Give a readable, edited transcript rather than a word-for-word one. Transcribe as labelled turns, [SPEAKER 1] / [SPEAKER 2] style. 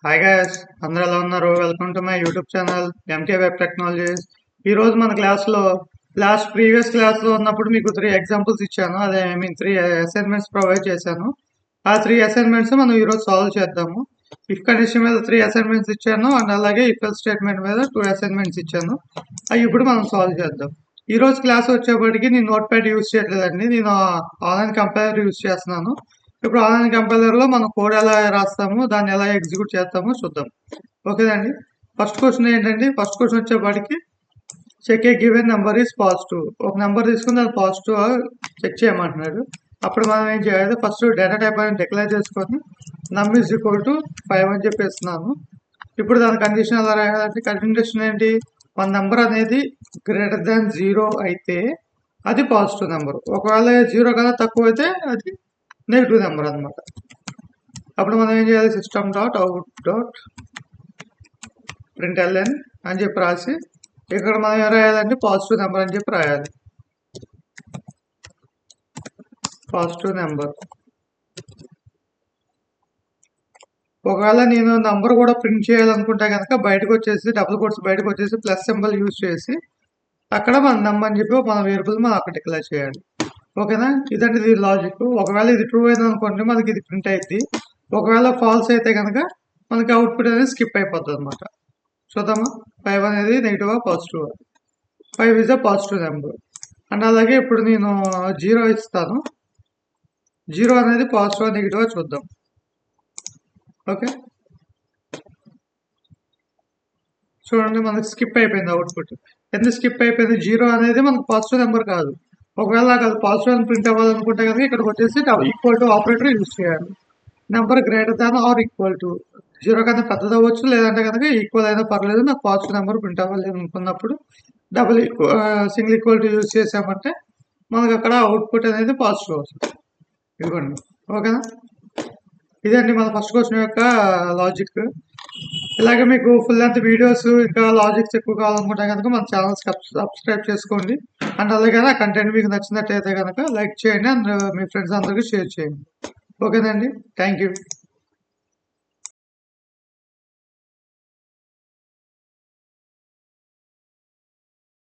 [SPEAKER 1] Hi guys, అందరూ ఎలా ఉన్నారు? Welcome to my YouTube channel MK Web Technologies. ఈ రోజు మన క్లాస్లో ప్రీవియస్ క్లాస్లో ఉన్నప్పుడు మీకు 3 ఎగ్జాంపుల్స్ ఇచ్చాను. అదే ఐ మీన్ 3 అసైన్మెంట్స్ ప్రొవైడ్ చేశాను. ఆ 3 అసైన్మెంట్స్ మనం ఈరోజు సాల్వ్ చేద్దాము. ఇఫ్ కండిషన్ మీద 3 అసైన్మెంట్స్ ఇచ్చాను అండ్ అలాగే ఈక్వల్ స్టేట్మెంట్ మీద 2 అసైన్మెంట్స్ ఇచ్చాను. అవి ఇప్పుడు మనం సాల్వ్ చేద్దాం. ఈ రోజు క్లాస్ వచ్చేప్పటికి నేను నోట్ ప్యాడ్ యూస్ చేయట్లేదండి, నేను ఆన్లైన్ కంపైలర్ యూస్ చేస్తున్నాను. ఇప్పుడు ఆన్లైన్ కంపైలర్లో మనం కోడ్ ఎలా రాస్తాము, దాన్ని ఎలా ఎగ్జిక్యూట్ చేస్తామో చూద్దాం. ఓకేనండి. ఫస్ట్ క్వశ్చన్ ఏంటండి? ఫస్ట్ క్వశ్చన్ వచ్చేప్పటికి check a given number is positive. ఒక నెంబర్ తీసుకుని అది పాజిటివ్ చెక్ చేయమంటున్నాడు. అప్పుడు మనం ఏం చేయాలి? ఫస్ట్ డేటా టైప్ అని డిక్లేర్ చేసుకొని నమ్ ఈజ్ ఈక్వల్ టు 5 అని చెప్పేస్తున్నాను. ఇప్పుడు దాని కండిషన్ ఎలా రాయాలంటే, కండిషన్ ఏంటి? మన నెంబర్ అనేది గ్రేటర్ దాన్ 0 అయితే అది పాజిటివ్ నెంబర్, ఒకవేళ 0 కన్నా తక్కువ అయితే అది నెగిటివ్ నెంబర్ అనమాట. అప్పుడు మనం ఏం చేయాలి? System dot out dot println అని చెప్పి రాసి ఇక్కడ మనం ఏం రాయాలంటే పాజిటివ్ నెంబర్ అని చెప్పి రాయాలి. Positive number. ఒకవేళ నేను నంబర్ కూడా ప్రింట్ చేయాలనుకుంటే కనుక బయటకు వచ్చేసి డబుల్ కోట్స్ బయటకు వచ్చేసి ప్లస్ సింబల్ యూజ్ చేసి అక్కడ మన నెంబర్ అని చెప్పి మన వేరియబుల్ మనం అక్కడ డిక్లేర్ చేయాలి. ఓకేనా? ఇదంటే ఇది లాజిక్. ఒకవేళ ఇది ట్రూ అయింది అనుకోండి, మనకి ఇది ప్రింట్ అయింది. ఒకవేళ ఫాల్స్ అయితే కనుక మనకి అవుట్పుట్ అనేది స్కిప్ అయిపోతుంది అనమాట. చూద్దామా? 5 అనేది negative positive? 5 is a positive number. And అలాగే ఇప్పుడు నేను 0 ఇస్తాను. 0 అనేది పాజిటివ్ నెగిటివ్ చూద్దాం. ఓకే, చూడండి మనకి స్కిప్ అయిపోయింది అవుట్పుట్. ఎందుకు స్కిప్ అయిపోయింది? 0 అనేది మనకు పాజిటివ్ నెంబర్ కాదు. ఒకవేళ నాకు అది పాజిటివ్ అని ప్రింట్ అవ్వాలనుకుంటే కనుక ఇక్కడికి వచ్చేసి ఈక్వల్ టు ఆపరేటర్ యూజ్ చేయాలి. Number greater than or equal to 0 కన్నా పెద్దది అవ్వచ్చు, లేదంటే కనుక ఈక్వల్ అయినా పర్లేదు, నాకు పాజిటివ్ నెంబర్ ప్రింట్ అవ్వాలి అనుకున్నప్పుడు సింగిల్ ఈక్వల్ టు యూజ్ చేసామంటే మనకు అక్కడ అవుట్పుట్ అనేది పాజిటివ్ అవుతుంది. ఇదిగోండి. ఓకేనా? ఇదండి మన ఫస్ట్ క్వశ్చన్ యొక్క లాజిక్. ఇలాగే మీకు ఫుల్ లెంత్ వీడియోస్ ఇంకా లాజిక్స్ ఎక్కువ కావాలనుకుంటే కనుక మన ఛానల్ సబ్స్క్రైబ్ చేసుకోండి. అండ్ అలాగే ఆ కంటెంట్ మీకు నచ్చినట్టయితే కనుక లైక్ చేయండి అండ్ మీ ఫ్రెండ్స్ అందరికీ షేర్ చేయండి. ఓకేనండి, థ్యాంక్ యూ.